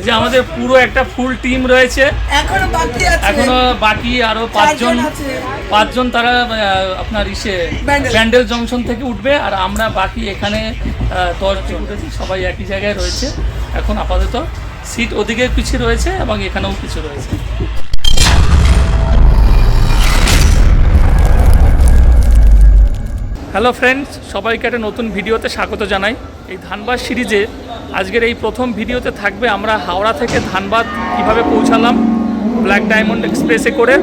যে আমাদের পুরো একটা ফুল টিম রয়েছে, এখনো বাকি আরো পাঁচজন তারা আপনার ব্যান্ডেল জংশন থেকে উঠবে, আর আমরা বাকি এখানে 10 জন উঠেছি, সবাই একই জায়গায় রয়েছে। এখন আপাতত সিট ওদিকে কিছু রয়েছে এবং এখানেও কিছু রয়েছে। হ্যালো ফ্রেন্ডস, সবাইকে একটা নতুন ভিডিওতে স্বাগত জানাই। এই ধানবাদ সিরিজে আজকের এই প্রথম ভিডিওতে থাকবে আমরা হাওড়া থেকে ধানবাদ কিভাবে পৌঁছালাম ব্ল্যাক ডায়মন্ড এক্সপ্রেসে করে,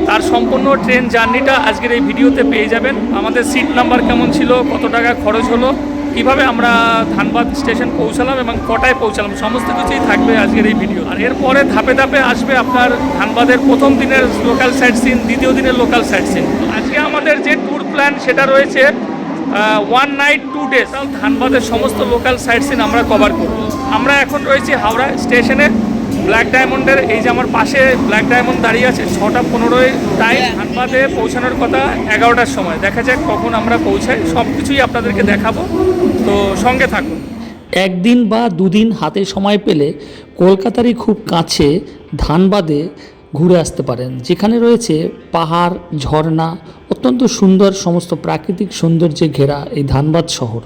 তার সম্পূর্ণ ট্রেন জার্নিটা আজকের এই ভিডিওতে পেয়ে যাবেন। আমাদের সিট নাম্বার কেমন ছিল, কত টাকা খরচ হলো, কিভাবে আমরা ধানবাদ স্টেশন পৌঁছালাম এবং কটায় পৌঁছালাম, সমস্ত কিছুই থাকবে আজকের এই ভিডিও। আর এরপরে ধাপে ধাপে আসবে আপনার ধানবাদের প্রথম দিনের লোকাল সাইট সিন, দ্বিতীয় দিনের লোকাল সাইট সিন। আজকে আমাদের যে ট্যুর প্ল্যান সেটা রয়েছে 1 নাইট 2 ডেজ। ধানবাদের সমস্ত লোকাল সাইট সিন আমরা কভার করব। আমরা এখন রয়েছি হাওড়া স্টেশনে ব্ল্যাক ডায়মন্ডের। এই যে আমার পাশে ব্ল্যাক ডায়মন্ড দাঁড়িয়ে আছে, 6টা 15 টাইম। ধানবাদে পৌঁছানোর কথা 11টার সময়। দেখা যাক কখন আমরা পৌঁছাই, সব কিছুই আপনাদেরকে দেখাবো, তো সঙ্গে থাকুন। একদিন বা দুদিন হাতে সময় পেলে কলকাতারই খুব কাছে ধানবাদে ঘুরে আসতে পারেন, যেখানে রয়েছে পাহাড়, ঝর্ণা, অত্যন্ত সুন্দর সমস্ত প্রাকৃতিক সৌন্দর্যে ঘেরা এই ধানবাদ শহর।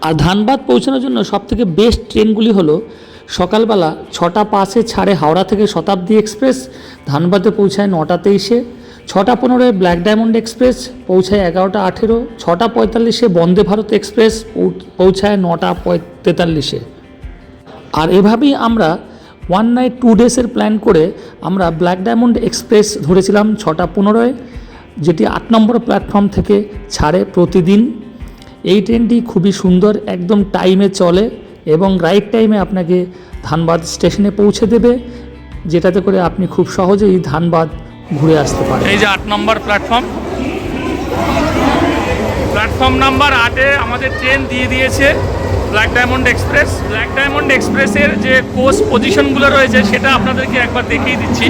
আর ধানবাদ পৌঁছানোর জন্য সবথেকে বেস্ট ট্রেনগুলি হলো সকালবেলা 6টা 5-এ ছাড়ে হাওড়া থেকে শতাব্দী এক্সপ্রেস, ধানবাদে পৌঁছায় 9টা 23-এ। 6টা 15-এ ব্ল্যাক ডায়মন্ড এক্সপ্রেস পৌঁছায় 11টা 18। 6টা 45-এ বন্দে ভারত এক্সপ্রেস পৌঁছায় 9টা 43-এ। আর এভাবেই আমরা 1 নাইট 2 ডেজের প্ল্যান করে আমরা ব্ল্যাক ডায়মন্ড এক্সপ্রেস ধরেছিলাম 6টা 15-এ, যেটি 8 নম্বর প্ল্যাটফর্ম থেকে ছাড়ে প্রতিদিন। এই ট্রেনটি খুবই সুন্দর, একদম টাইমে চলে এবং রাইট টাইমে আপনাকে ধানবাদ স্টেশনে পৌঁছে দেবে, যেটাতে করে আপনি খুব সহজেই ধানবাদ ঘুরে আসতে পারেন। এই যে 8 নম্বর প্ল্যাটফর্ম নাম্বার 8-এ আমাদের ট্রেন দিয়ে দিয়েছে black diamond express. Black diamond এক্সপ্রেসের যে কোচ পজিশনগুলো রয়েছে সেটা আপনাদেরকে একবার দেখিয়ে দিচ্ছি।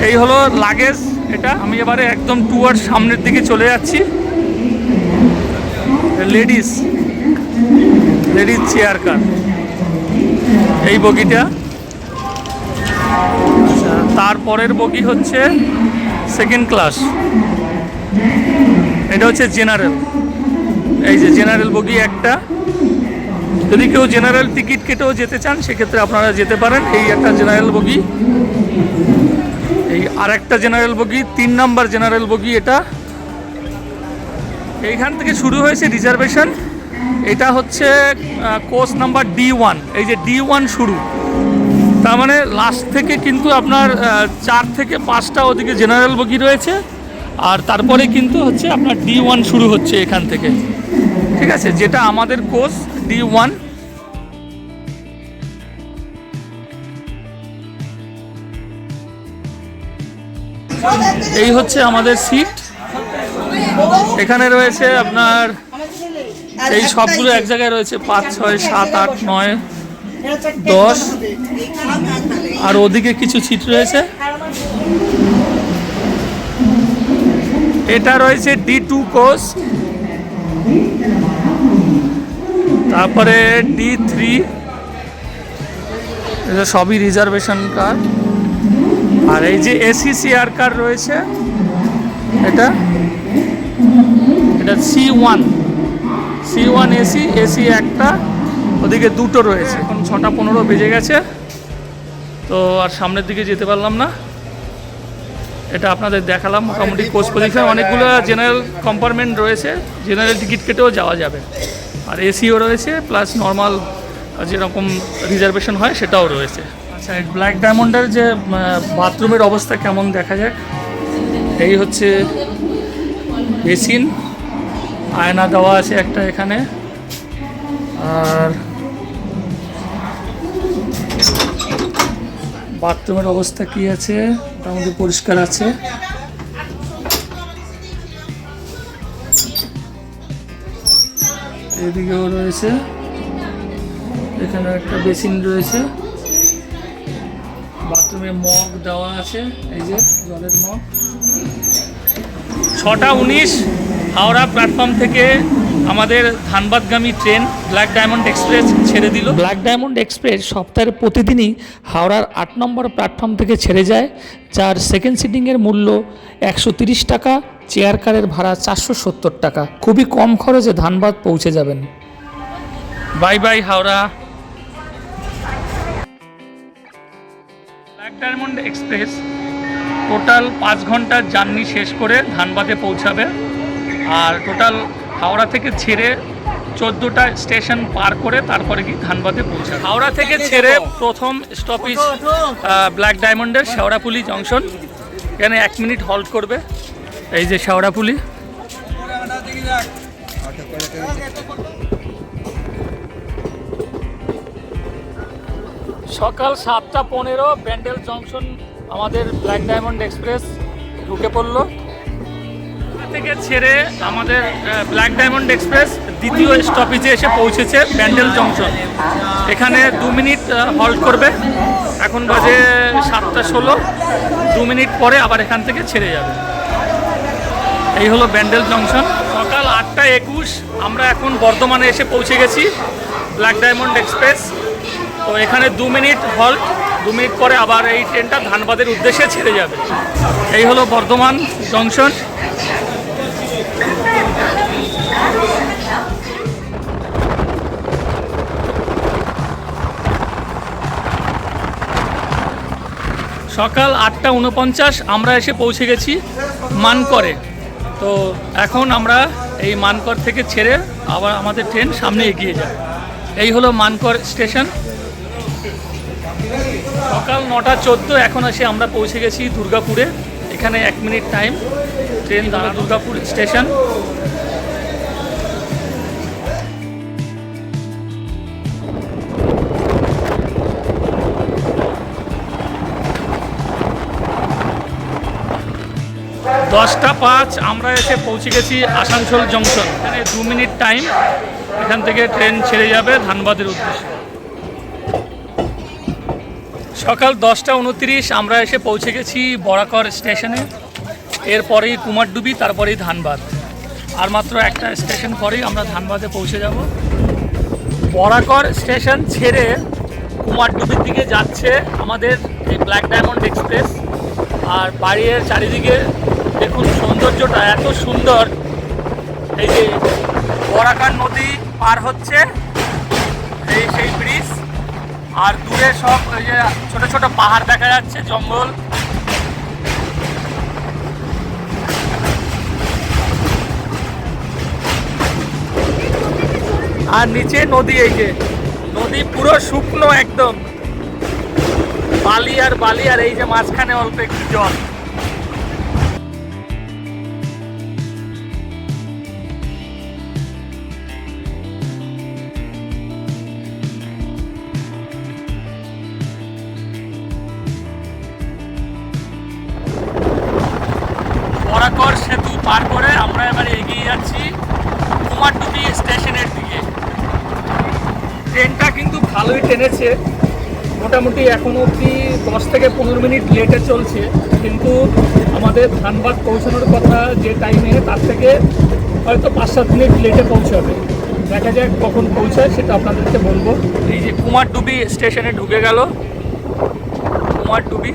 এই হলো লাগেজ, এটা আমি এবারে একদম টুয়ার্ড সামনের দিকে চলে যাচ্ছি। লেডিস চেয়ার কার, এই বগিটা। তারপরের বগি হচ্ছে সেকেন্ড ক্লাস, এটা হচ্ছে জেনারেল। এই যে জেনারেল বগি একটা, যদি কেউ জেনারেল টিকিট কেটেও যেতে চান সেক্ষেত্রে আপনারা যেতে পারেন। এই একটা জেনারেল বগি, এই আরেকটা জেনারেল বগি, 3 নম্বর জেনারেল বগি এটা। এইখান থেকে শুরু হয়েছে রিজার্ভেশন। এটা হচ্ছে কোচ নাম্বার D1, এই যে D1 শুরু, তার মানে লাস্ট থেকে কিন্তু আপনার 4 থেকে 5টা ওদিকে জেনারেল বগি রয়েছে, আর তারপরে কিন্তু হচ্ছে আপনার D1 শুরু হচ্ছে এখান থেকে, ঠিক আছে, যেটা আমাদের কোচ D1। এই হচ্ছে আমাদের সিট, এখানে রয়েছে আপনার এই সবগুলো এক জায়গায় রয়েছে 5, 6, 7, 8, 9, 10, আর ওদিকে কিছু সিট রয়েছে। এটা রয়েছে D2 কোচ, তারপরে D3, এটা সবই রিজার্ভেশন কার। আর এই যে এসি চেয়ার কার রয়েছে, এটা C1 এসি একটা, ওদিকে 2টো রয়েছে। এখন 6টা 15 বেজে গেছে, তো আর সামনের দিকে যেতে পারলাম না। এটা আপনাদের দেখালাম মোটামুটি কোচ পজিশন। অনেকগুলো জেনারেল কম্পার্টমেন্ট রয়েছে, জেনারেল টিকিট কেটেও যাওয়া যাবে, আর এসিও রয়েছে, প্লাস নর্মাল যেরকম রিজার্ভেশন হয় সেটাও রয়েছে। আচ্ছা, ব্ল্যাক ডায়মন্ডের যে বাথরুমের অবস্থা কেমন দেখা যাক। এই হচ্ছে বেসিন, আয়না দেওয়া আছে একটা এখানে, আর বাথরুমের অবস্থা কি আছে, মোটামুটি পরিষ্কার আছে। এদিকেও রয়েছে, এখানে একটা বেসিন রয়েছে। বাথরুমে মগ দেওয়া আছে, এই যে জলের মগ। 6:19 হাওড়া প্ল্যাটফর্ম থেকে আমাদের ধানবাদগামী ট্রেন ব্ল্যাক ডায়মন্ড এক্সপ্রেস ছেড়ে দিল। ব্ল্যাক ডায়মন্ড এক্সপ্রেস সপ্তাহের প্রতিদিনই হাওড়ার 8 নম্বর প্ল্যাটফর্ম থেকে ছেড়ে যায়, যার সেকেন্ড সিটিংয়ের মূল্য 130 টাকা, চেয়ার কারের ভাড়া 470 টাকা। খুবই কম খরচে ধানবাদ পৌঁছে যাবেন। Bye bye Howrah. Black diamond express total 5 ঘন্টার জার্নি শেষ করে ধানবাদে পৌঁছাবে, আর টোটাল হাওড়া থেকে ছেড়ে 14টা স্টেশন পার করে তারপরে কি ধানবাদে পৌঁছাবে। হাওড়া থেকে ছেড়ে প্রথম স্টপেজ ব্ল্যাক ডায়মন্ডের শেওড়াপুলি জংশন। এখানে 1 মিনিট হল্ট করবে। এই যে শেওড়াপুলি। সকাল 7:15 ব্যান্ডেল জংশন আমাদের ব্ল্যাক ডায়মন্ড এক্সপ্রেস ঢুকে পড়লো। থেকে ছেড়ে আমাদের ব্ল্যাক ডায়মন্ড এক্সপ্রেস দ্বিতীয় স্টপেজে এসে পৌঁছেছে ব্যান্ডেল জংশন। এখানে 2 মিনিট হল্ট করবে। এখন বাজে 7:16, 2 মিনিট পরে আবার এখান থেকে ছেড়ে যাবে। এই হলো ব্যান্ডেল জংশন। সকাল 8:21 আমরা এখন বর্ধমানে এসে পৌঁছে গেছি ব্ল্যাক ডায়মন্ড এক্সপ্রেস। তো এখানে 2 মিনিট হল্ট, 2 মিনিট পরে আবার এই ট্রেনটা ধানবাদের উদ্দেশ্যে ছেড়ে যাবে। এই হলো বর্ধমান জংশন। সকাল 8:49 আমরা এসে পৌঁছে গেছি মানকরে। তো এখন আমরা এই মানকর থেকে ছেড়ে আবার আমাদের ট্রেন সামনে এগিয়ে যায়। এই হলো মানকর স্টেশন। সকাল 9:14 এখন এসে আমরা পৌঁছে গেছি দুর্গাপুরে। এখানে 1 মিনিট টাইম ট্রেন দাঁড়া। দুর্গাপুর স্টেশন। দশটা 5 আমরা এসে পৌঁছে গেছি আসানসোল জংশন। এখানে 2 মিনিট টাইম। এখান থেকে ট্রেন ছেড়ে যাবে ধানবাদের উদ্দেশ্যে। সকাল 10:29 আমরা এসে পৌঁছে গেছি বরাকর স্টেশনে। এরপরেই কুমারডুবি, তারপরেই ধানবাদ। আর মাত্র একটা স্টেশন পরেই আমরা ধানবাদে পৌঁছে যাব। বরাকর স্টেশন ছেড়ে কুমারডুবির দিকে যাচ্ছে আমাদের এই ব্ল্যাক ডায়মন্ড এক্সপ্রেস। আর বাড়ির চারিদিকে দেখুন সৌন্দর্যটা এত সুন্দর। এই যে বরাকর নদী পার হচ্ছে, এই সেই ব্রিজ। আর দূরে সব ওই যে ছোট ছোট পাহাড় দেখা যাচ্ছে, জঙ্গল। আর নিচে নদী। এই যে নদী পুরো শুকনো একদম, বালি আর বালি, আর এই যে মাঝখানে অল্প একটু জল। বরাকর সেতু পার করে আমরা এবার এগিয়ে যাচ্ছি কুমারডুবি স্টেশনের দিকে। ট্রেনটা কিন্তু ভালোই টেনেছে, মোটামুটি এখনো অবধি 10 থেকে 15 মিনিট লেটে চলছে, কিন্তু আমাদের ধানবাদ পৌঁছানোর কথা যে টাইমে, তার থেকে হয়তো 5-7 মিনিট লেটে পৌঁছাবে। দেখা যাক কখন পৌঁছায়, সেটা আপনাদেরকে বলবো। এই যে কুমারডুবি স্টেশনে ঢুকে গেল কুমারডুবি।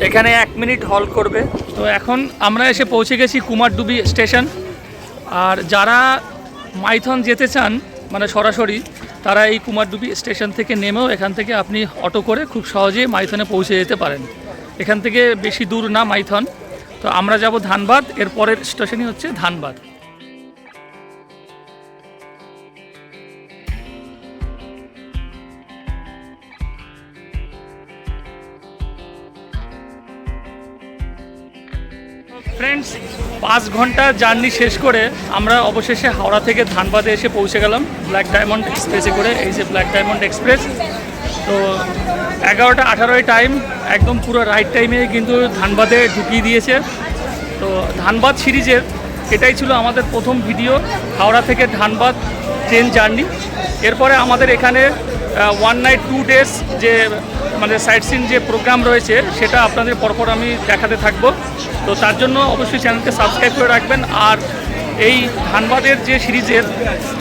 এখানে 1 মিনিট হল্ট করবে। তো এখন আমরা এসে পৌঁছে গেছি কুমারডুবি স্টেশন। আর যারা মাইথন যেতে চান মানে সরাসরি, তারা এই কুমারডুবি স্টেশন থেকে নেমেও এখান থেকে আপনি অটো করে খুব সহজেই মাইথনে পৌঁছে যেতে পারেন। এখান থেকে বেশি দূর না মাইথন। তো আমরা যাব ধানবাদ, এর পরের স্টেশনই হচ্ছে ধানবাদ। ফ্রেন্ডস, 5 ঘন্টা জার্নি শেষ করে আমরা অবশেষে হাওড়া থেকে ধানবাদে এসে পৌঁছে গেলাম ব্ল্যাক ডায়মন্ড এক্সপ্রেসে করে। এই যে ব্ল্যাক ডায়মন্ড এক্সপ্রেস। তো 11:18 টাইম, একদম পুরো রাইট টাইমে কিন্তু ধানবাদে ঢুকিয়ে দিয়েছে। তো ধানবাদ সিরিজের এটাই ছিল আমাদের প্রথম ভিডিও, হাওড়া থেকে ধানবাদ ট্রেন জার্নি। এরপরে আমাদের এখানে 1 নাইট 2 ডেজ যে মানে সাইট সিন যে প্রোগ্রাম রয়েছে সেটা আপনাদের পরপর আমি দেখাতে থাকবো। তো তার জন্য অবশ্যই চ্যানেলকে সাবস্ক্রাইব করে রাখবেন। আর এই ধানবাদের যে সিরিজের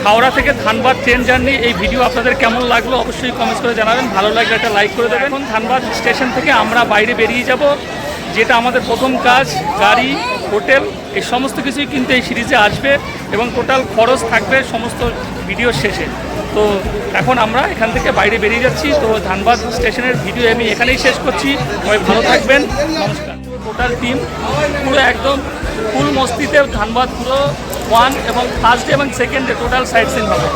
হাওড়া থেকে ধানবাদ ট্রেন জার্নি এই ভিডিও আপনাদের কেমন লাগলো অবশ্যই কমেন্টস করে জানাবেন। ভালো লাগলে একটা লাইক করে দেবেন। এখন ধানবাদ স্টেশন থেকে আমরা বাইরে বেরিয়ে যাব, যেটা আমাদের প্রথম কাজ। গাড়ি, হোটেল এই সমস্ত কিছুই কিন্তু এই সিরিজে আসবে এবং টোটাল খরচ থাকবে সমস্ত ভিডিও শেষে। তো এখন আমরা এখান থেকে বাইরে বেরিয়ে যাচ্ছি। তো ধানবাদ স্টেশনের ভিডিও আমি এখানেই শেষ করছি। সবাই ভালো থাকবেন, নমস্কার। টোটাল টিম পুরো একদম ফুল মস্তিতে ধানবাদ পুরো 1 এবং ফার্স্ট ডে এবং second day total site scene হবে।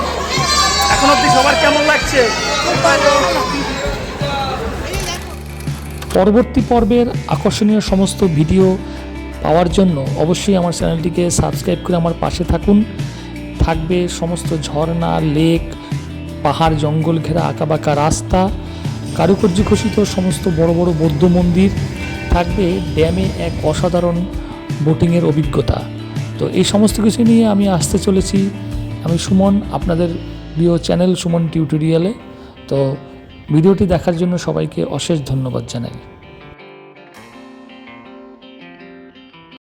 এখন অবধি সবার কেমন লাগছে? পরবর্তী পর্বের আকর্ষণীয় সমস্ত ভিডিও পাওয়ার জন্য অবশ্যই আমার চ্যানেলটিকে সাবস্ক্রাইব করে আমার পাশে থাকুন। থাকবে সমস্ত ঝর্ণা, লেক, পাহাড়, জঙ্গল ঘেরা আঁকাবাঁকা রাস্তা, কারুকার্য খচিত সমস্ত বড় বড় বৌদ্ধ মন্দির, থাকবে ড্যামে এক অসাধারণ বোটিংয়ের অভিজ্ঞতা। তো এই সমস্ত কিছু নিয়ে আমি আসতে চলেছি। আমি সুমন, আপনাদের প্রিয় চ্যানেল সুমন টিউটোরিয়ালে। তো ভিডিওটি দেখার জন্য সবাইকে অশেষ ধন্যবাদ জানাই।